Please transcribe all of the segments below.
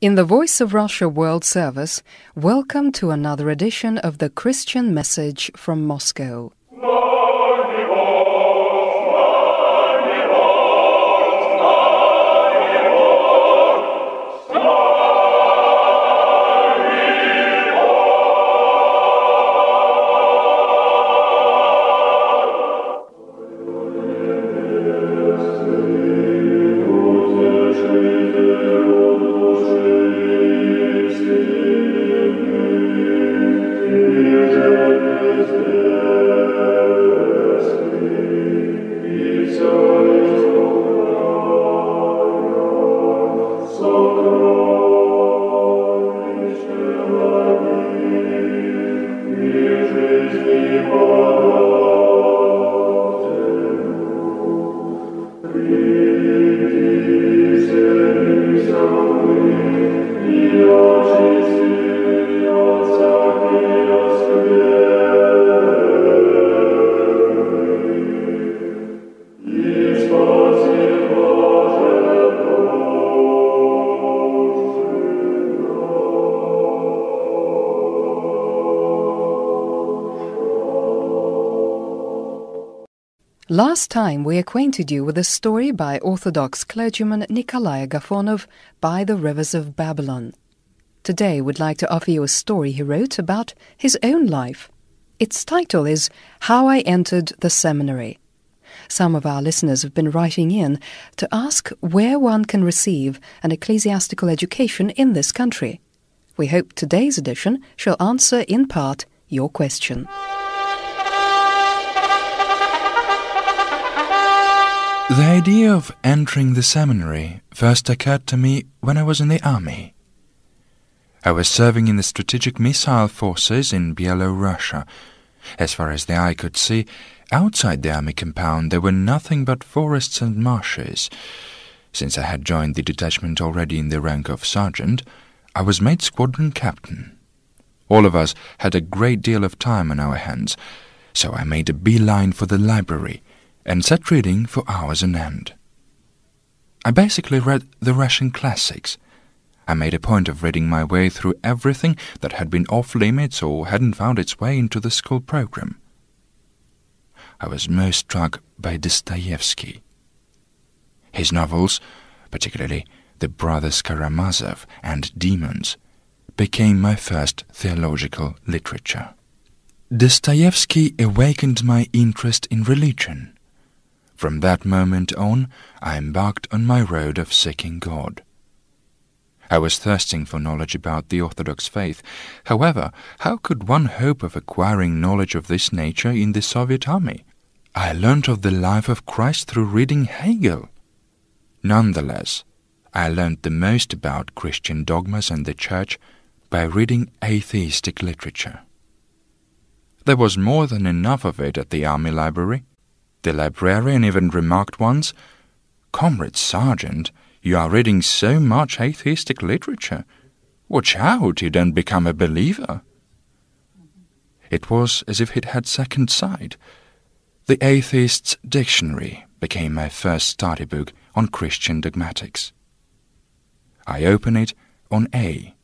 In the Voice of Russia World Service, welcome to another edition of the Christian Message from Moscow. Last time we acquainted you with a story by Orthodox clergyman Nikolai Agafonov, By the Rivers of Babylon. Today we'd like to offer you a story he wrote about his own life. Its title is How I Entered the Seminary. Some of our listeners have been writing in to ask where one can receive an ecclesiastical education in this country. We hope today's edition shall answer in part your question. The idea of entering the seminary first occurred to me when I was in the army. I was serving in the strategic missile forces in Byelorussia. As far as the eye could see, outside the army compound there were nothing but forests and marshes. Since I had joined the detachment already in the rank of sergeant, I was made squadron captain. All of us had a great deal of time on our hands, so I made a beeline for the library and sat reading for hours on end. I basically read the Russian classics. I made a point of reading my way through everything that had been off-limits or hadn't found its way into the school program. I was most struck by Dostoevsky. His novels, particularly The Brothers Karamazov and Demons, became my first theological literature. Dostoevsky awakened my interest in religion. From that moment on, I embarked on my road of seeking God. I was thirsting for knowledge about the Orthodox faith. However, how could one hope of acquiring knowledge of this nature in the Soviet army? I learned of the life of Christ through reading Hegel. Nonetheless, I learned the most about Christian dogmas and the Church by reading atheistic literature. There was more than enough of it at the army library. The librarian even remarked once, "Comrade Sergeant, you are reading so much atheistic literature. Watch out, you don't become a believer." It was as if it had second sight. The Atheist's Dictionary became my first study book on Christian dogmatics. I open it on A,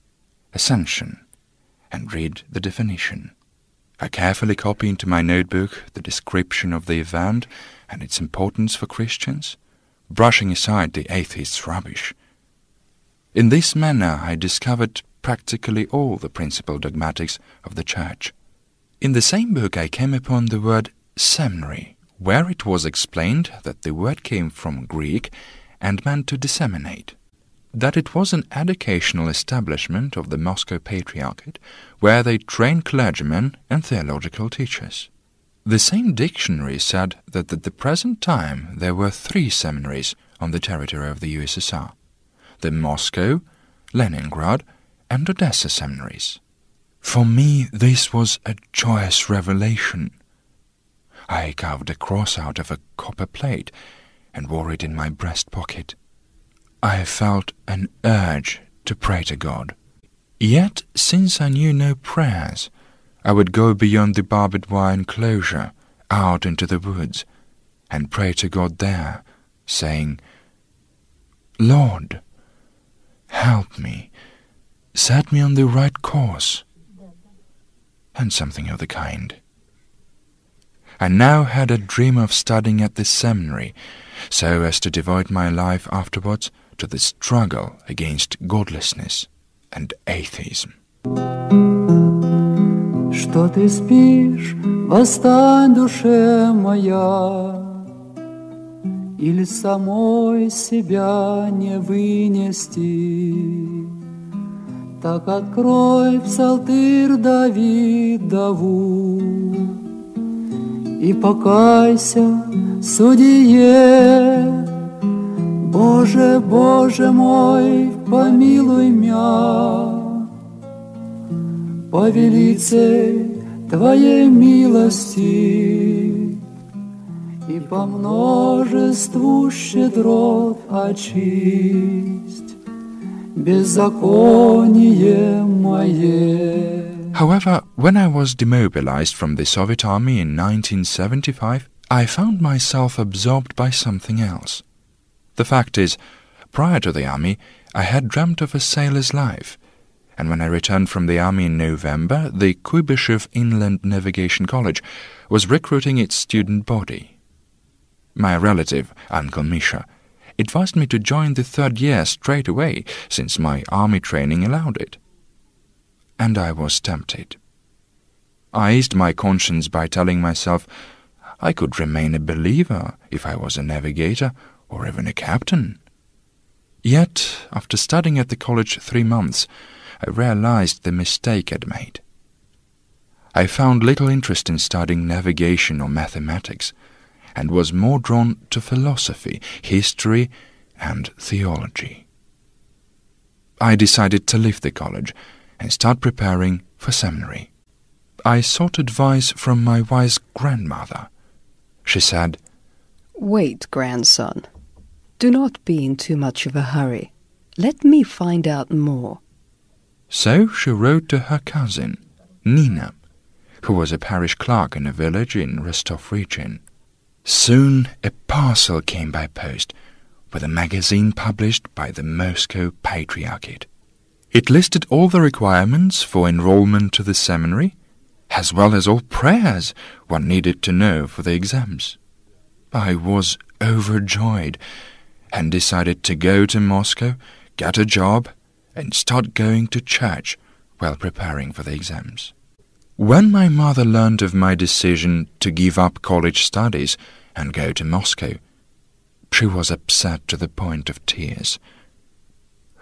Ascension, and read the definition. I carefully copy into my notebook the description of the event and its importance for Christians, brushing aside the atheist's rubbish. In this manner I discovered practically all the principal dogmatics of the Church. In the same book I came upon the word seminary, where it was explained that the word came from Greek and meant to disseminate, that it was an educational establishment of the Moscow Patriarchate where they train clergymen and theological teachers. The same dictionary said that at the present time there were 3 seminaries on the territory of the USSR, the Moscow, Leningrad, and Odessa seminaries. For me this was a joyous revelation. I carved a cross out of a copper plate and wore it in my breast pocket. I felt an urge to pray to God. Yet, since I knew no prayers, I would go beyond the barbed wire enclosure, out into the woods, and pray to God there, saying, "Lord, helped me, set me on the right course, and something of the kind. I now had a dream of studying at the seminary, so as to devote my life afterwards to the struggle against godlessness and atheism. Что ты спишь, восстань, душе моя, или самой себя не вынести. Так открой псалтырь Давидову и покайся, судье. Боже, Боже мой, помилуй меня, по велицей Твоей милости и по множеству щедрот очисть беззаконие мое. However, when I was demobilized from the Soviet Army in 1975, I found myself absorbed by something else. The fact is, prior to the army, I had dreamt of a sailor's life, and when I returned from the army in November, the Kuibyshev Inland Navigation College was recruiting its student body. My relative, Uncle Misha, advised me to join the third year straight away, since my army training allowed it. And I was tempted. I eased my conscience by telling myself I could remain a believer if I was a navigator or even a captain. Yet, after studying at the college 3 months, I realized the mistake I'd made. I found little interest in studying navigation or mathematics, and was more drawn to philosophy, history, and theology. I decided to leave the college and start preparing for seminary. I sought advice from my wise grandmother. She said, "Wait, grandson. Do not be in too much of a hurry. Let me find out more." So she wrote to her cousin, Nina, who was a parish clerk in a village in Rostov region. Soon a parcel came by post with a magazine published by the Moscow Patriarchate. It listed all the requirements for enrollment to the seminary, as well as all prayers one needed to know for the exams. I was overjoyed and decided to go to Moscow, get a job, and start going to church while preparing for the exams. When my mother learned of my decision to give up college studies and go to Moscow, she was upset to the point of tears.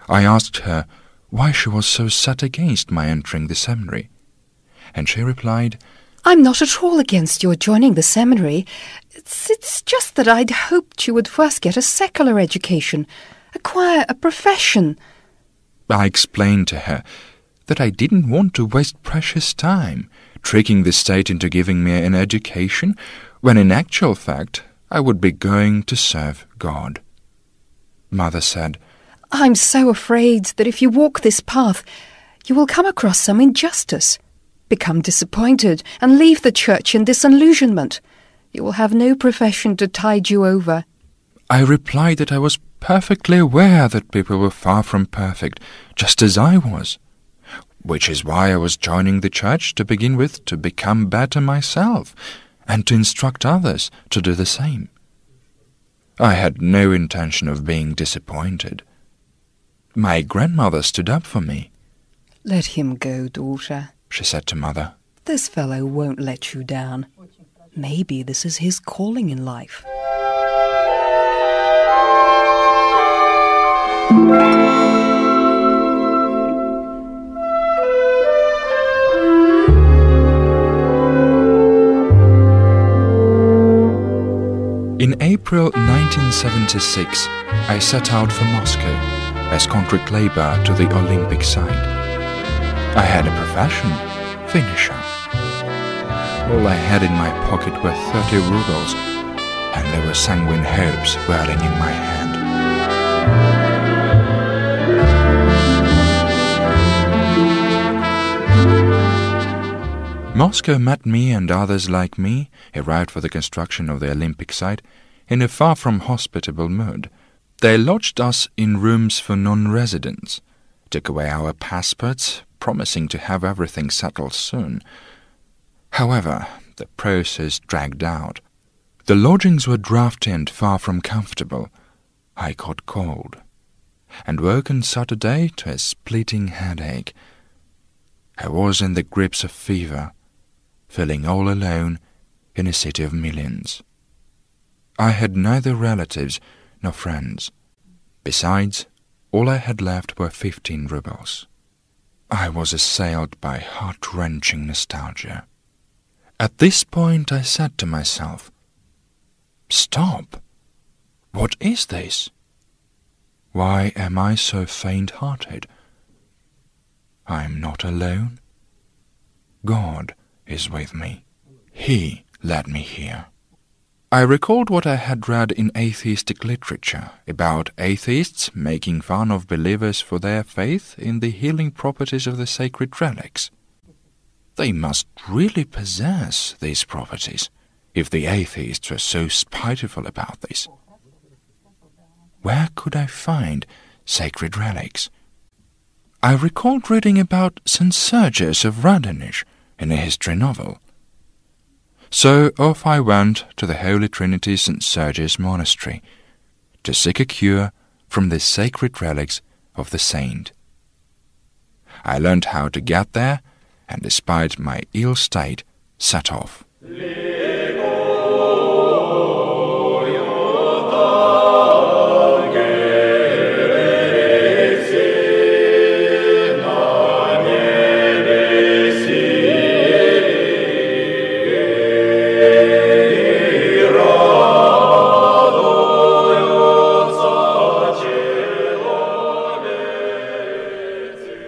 I asked her why she was so set against my entering the seminary, and she replied, "I'm not at all against your joining the seminary. It's just that I'd hoped you would first get a secular education, acquire a profession." I explained to her that I didn't want to waste precious time tricking the state into giving me an education, when in actual fact I would be going to serve God. Mother said, "I'm so afraid that if you walk this path, you will come across some injustice, become disappointed, and leave the church in disillusionment. You will have no profession to tide you over." I replied that I was perfectly aware that people were far from perfect, just as I was, which is why I was joining the church to begin with, to become better myself, and to instruct others to do the same. I had no intention of being disappointed. My grandmother stood up for me. "Let him go, daughter," she said to Mother. "This fellow won't let you down. Maybe this is his calling in life." In April 1976, I set out for Moscow as contract labor to the Olympic side. I had a profession, finisher. All I had in my pocket were 30 rubles, and there were sanguine hopes whirling in my hand. Moscow met me and others like me, arrived for the construction of the Olympic site, in a far from hospitable mood. They lodged us in rooms for non-residents, took away our passports, promising to have everything settled soon. However, the process dragged out. The lodgings were drafty and far from comfortable. I caught cold, and woke on Saturday to a splitting headache. I was in the grips of fever, feeling all alone in a city of millions. I had neither relatives nor friends. Besides, all I had left were 15 rubles. I was assailed by heart-wrenching nostalgia. At this point I said to myself, "Stop! What is this? Why am I so faint-hearted? I am not alone. God is with me. He led me here." I recalled what I had read in atheistic literature about atheists making fun of believers for their faith in the healing properties of the sacred relics. They must really possess these properties, if the atheists were so spiteful about this. Where could I find sacred relics? I recalled reading about St. Sergius of Radonish in a history novel. So off I went to the Holy Trinity St. Sergius Monastery to seek a cure from the sacred relics of the saint. I learned how to get there, and despite my ill state, set off.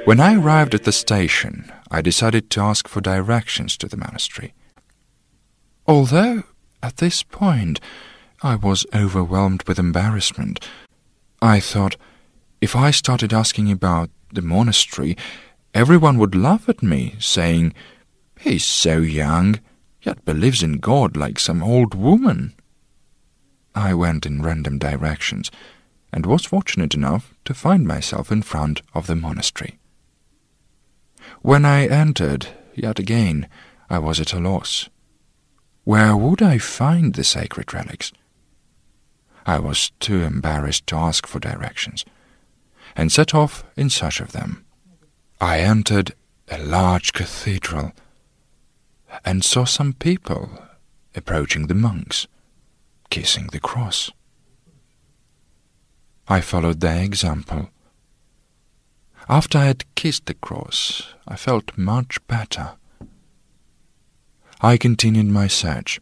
When I arrived at the station, I decided to ask for directions to the monastery. Although, at this point, I was overwhelmed with embarrassment, I thought, if I started asking about the monastery, everyone would laugh at me, saying, "He's so young, yet believes in God like some old woman." I went in random directions, and was fortunate enough to find myself in front of the monastery. When I entered, yet again, I was at a loss. Where would I find the sacred relics? I was too embarrassed to ask for directions, and set off in search of them. I entered a large cathedral, and saw some people approaching the monks, kissing the cross. I followed their example. After I had kissed the cross, I felt much better. I continued my search.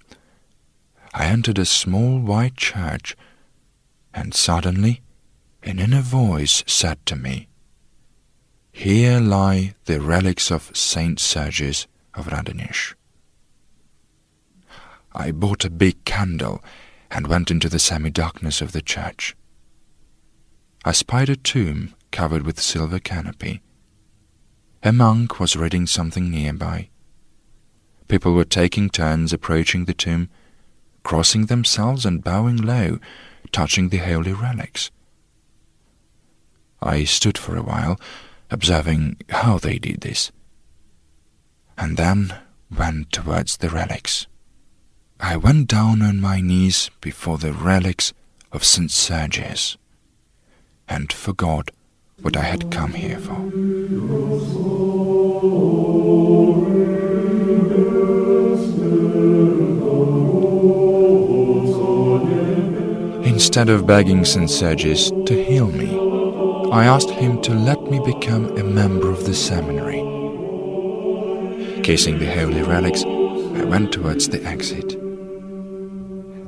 I entered a small white church, and suddenly an inner voice said to me, "Here lie the relics of Saint Sergius of Radonish." I bought a big candle and went into the semi-darkness of the church. I spied a tomb covered with silver canopy. A monk was reading something nearby. People were taking turns approaching the tomb, crossing themselves and bowing low, touching the holy relics. I stood for a while, observing how they did this, and then went towards the relics. I went down on my knees before the relics of St. Sergius, and forgot what I had come here for. Instead of begging St. Sergius to heal me, I asked him to let me become a member of the seminary. Kissing the holy relics, I went towards the exit.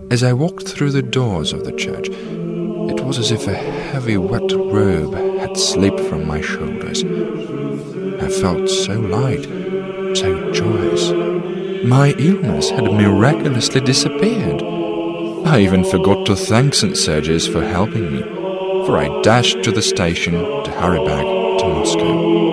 As I walked through the doors of the church, it was as if a heavy wet robe had slipped from my shoulders. I felt so light, so joyous. My illness had miraculously disappeared. I even forgot to thank St. Sergius for helping me, for I dashed to the station to hurry back to Moscow.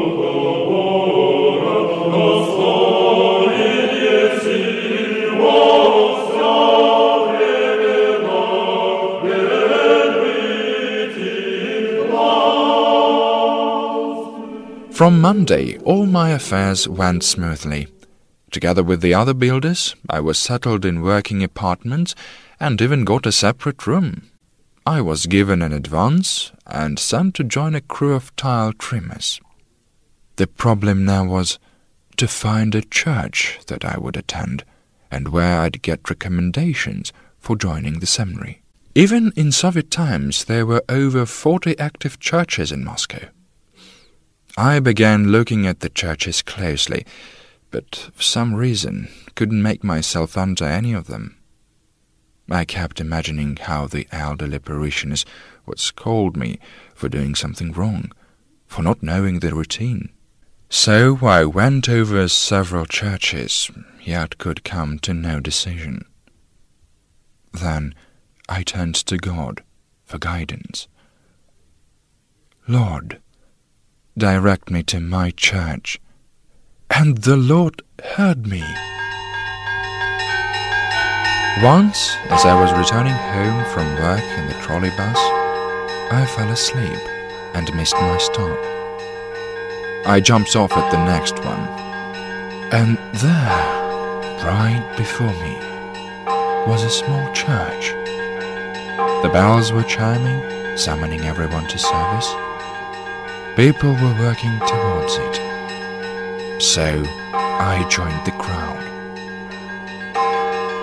From Monday, all my affairs went smoothly. Together with the other builders, I was settled in working apartments and even got a separate room. I was given an advance and sent to join a crew of tile trimmers. The problem now was to find a church that I would attend and where I'd get recommendations for joining the seminary. Even in Soviet times, there were over 40 active churches in Moscow. I began looking at the churches closely, but for some reason couldn't make myself enter any of them. I kept imagining how the elderly parishioners would scold me for doing something wrong, for not knowing the routine. So I went over several churches, yet could come to no decision. Then I turned to God for guidance. Lord, direct me to my church. And the Lord heard me. Once, as I was returning home from work in the trolley bus, I fell asleep and missed my stop. I jumped off at the next one, and there, right before me, was a small church. The bells were chiming, summoning everyone to service. People were working towards it. So I joined the crowd.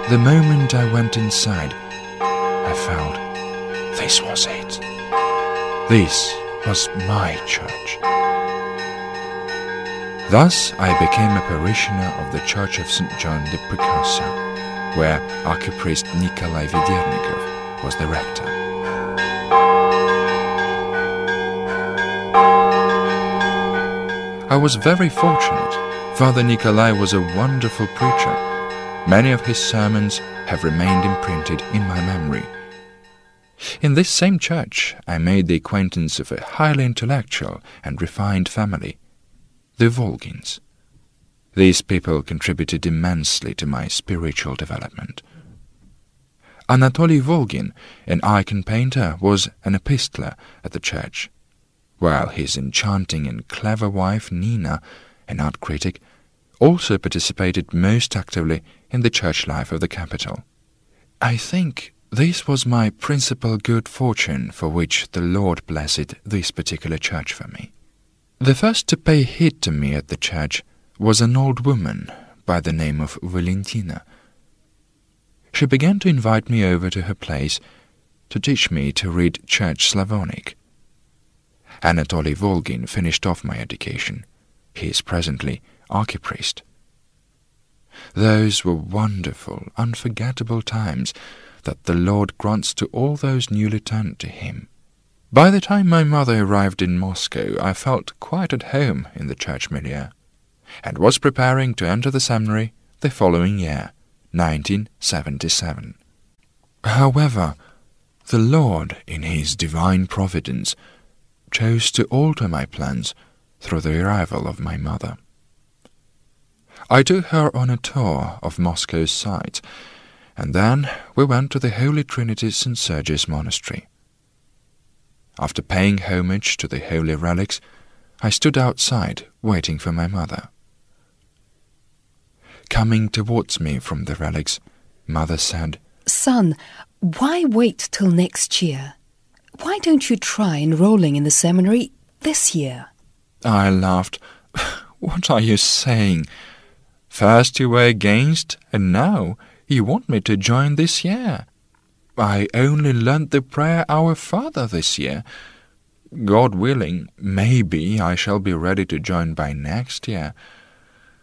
The moment I went inside, I felt this was it. This was my church. Thus I became a parishioner of the Church of St. John the Precursor, where archpriest Nikolai Agafonov was the rector. I was very fortunate. Father Nikolai was a wonderful preacher. Many of his sermons have remained imprinted in my memory. In this same church, I made the acquaintance of a highly intellectual and refined family, the Volgins. These people contributed immensely to my spiritual development. Anatoly Volgin, an icon painter, was an epistler at the church, while his enchanting and clever wife Nina, an art critic, also participated most actively in the church life of the capital. I think this was my principal good fortune for which the Lord blessed this particular church for me. The first to pay heed to me at the church was an old woman by the name of Valentina. She began to invite me over to her place to teach me to read Church Slavonic. Anatoly Volgin finished off my education. He is presently archpriest. Those were wonderful, unforgettable times that the Lord grants to all those newly turned to Him. By the time my mother arrived in Moscow, I felt quite at home in the church milieu, and was preparing to enter the seminary the following year, 1977. However, the Lord, in His divine providence, chose to alter my plans through the arrival of my mother. I took her on a tour of Moscow's sights, and then we went to the Holy Trinity St. Sergius Monastery. After paying homage to the holy relics, I stood outside waiting for my mother. Coming towards me from the relics, Mother said, "Son, why wait till next year? Why don't you try enrolling in the seminary this year?" I laughed. "What are you saying? First you were against, and now you want me to join this year. I only learnt the prayer Our Father this year. God willing, maybe I shall be ready to join by next year."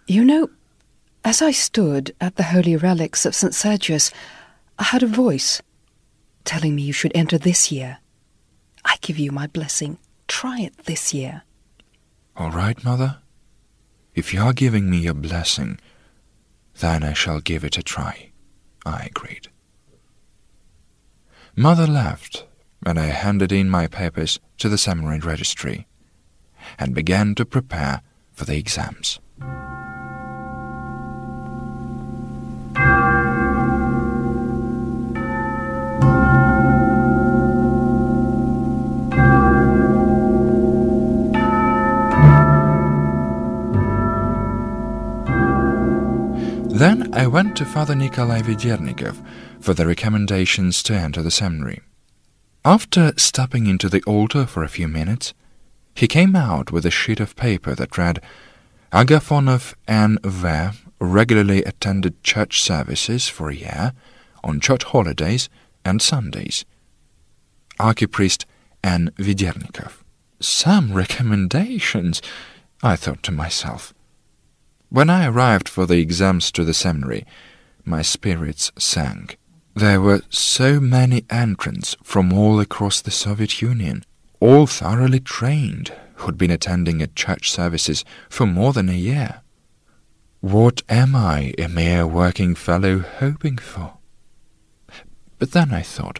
You know, as I stood at the holy relics of St. Sergius, I heard a voice telling me you should enter this year. I give you my blessing. Try it this year. "All right, Mother. If you are giving me your blessing, then I shall give it a try," I agreed. Mother left, and I handed in my papers to the seminary registry, and began to prepare for the exams. Then I went to Father Nikolai Vedernikov for the recommendations to enter the seminary. After stepping into the altar for a few minutes, he came out with a sheet of paper that read, Agafonov N.V. regularly attended church services for a year, on church holidays and Sundays. Archpriest N. Vedernikov. Some recommendations, I thought to myself. When I arrived for the exams to the seminary, my spirits sank. There were so many entrants from all across the Soviet Union, all thoroughly trained, who'd been attending at church services for more than a year. What am I, a mere working fellow, hoping for? But then I thought,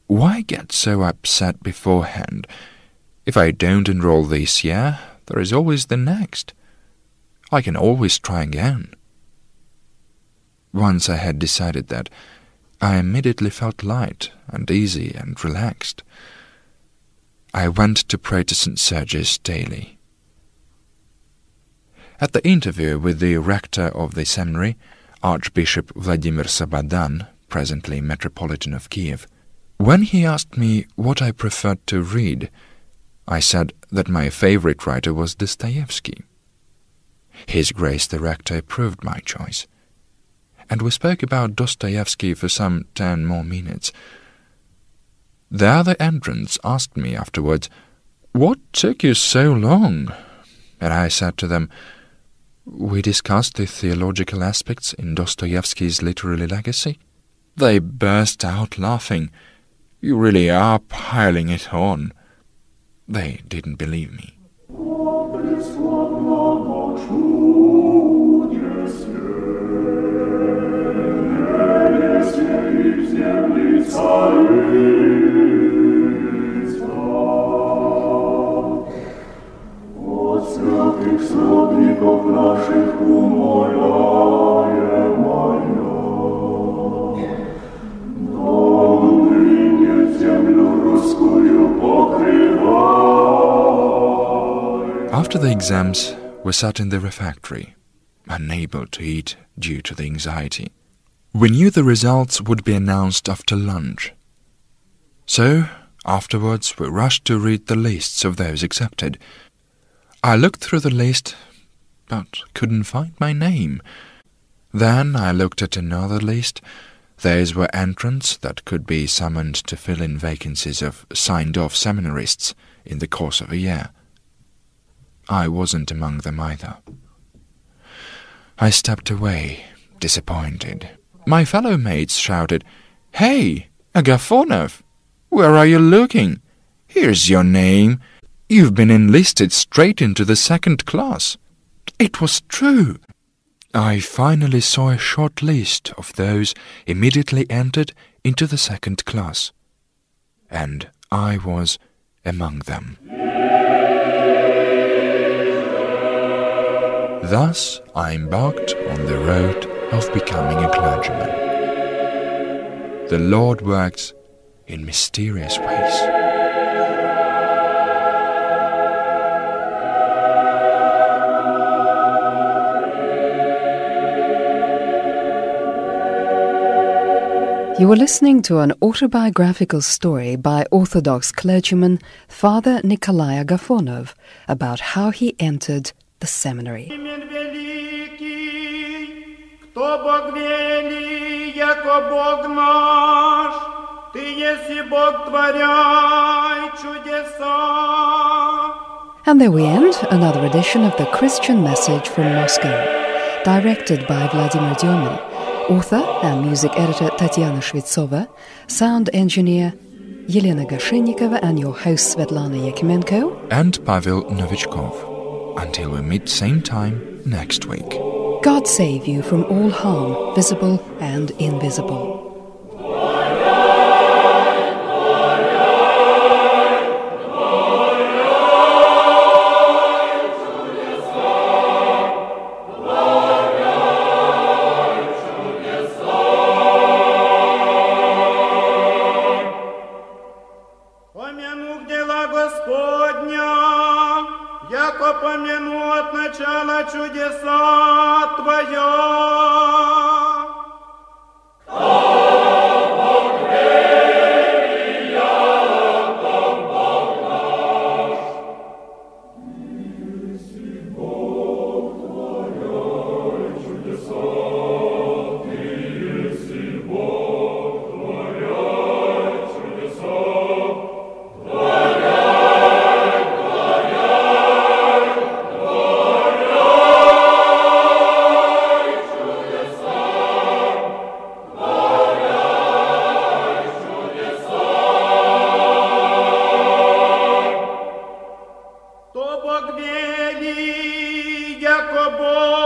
why get so upset beforehand? If I don't enroll this year, there is always the next. I can always try again. Once I had decided that, I immediately felt light and easy and relaxed. I went to pray to St. Sergius daily. At the interview with the rector of the seminary, Archbishop Vladimir Sabadan, presently Metropolitan of Kiev, when he asked me what I preferred to read, I said that my favorite writer was Dostoevsky. His Grace the Rector approved my choice, and we spoke about Dostoevsky for some 10 more minutes. The other entrants asked me afterwards, "What took you so long?" And I said to them, "We discussed the theological aspects in Dostoevsky's literary legacy." They burst out laughing. "You really are piling it on." They didn't believe me. After the exams, we sat in the refectory, unable to eat due to the anxiety. We knew the results would be announced after lunch. So, afterwards, we rushed to read the lists of those accepted. I looked through the list, but couldn't find my name. Then I looked at another list. Those were entrants that could be summoned to fill in vacancies of signed-off seminarists in the course of a year. I wasn't among them either. I stepped away, disappointed. My fellow mates shouted, "Hey, Agafonov! Where are you looking? Here's your name. You've been enlisted straight into the 2nd class." It was true. I finally saw a short list of those immediately entered into the 2nd class, and I was among them. Thus I embarked on the road of becoming a clergyman. The Lord works in mysterious ways. You were listening to an autobiographical story by Orthodox clergyman Father Nikolai Agafonov about how he entered the seminary. And there we end another edition of the Christian Message from Moscow, directed by Vladimir Dyomin, author and music editor Tatiana Shvetsova, sound engineer Yelena Gashenikova, and your host Svetlana Yakimenko and Pavel Novichkov. Until we meet same time next week. God save you from all harm, visible and invisible. Помянув дела Господня, яко помянув помяну от начала чудеса Твоя. То Бог вели, яко Бог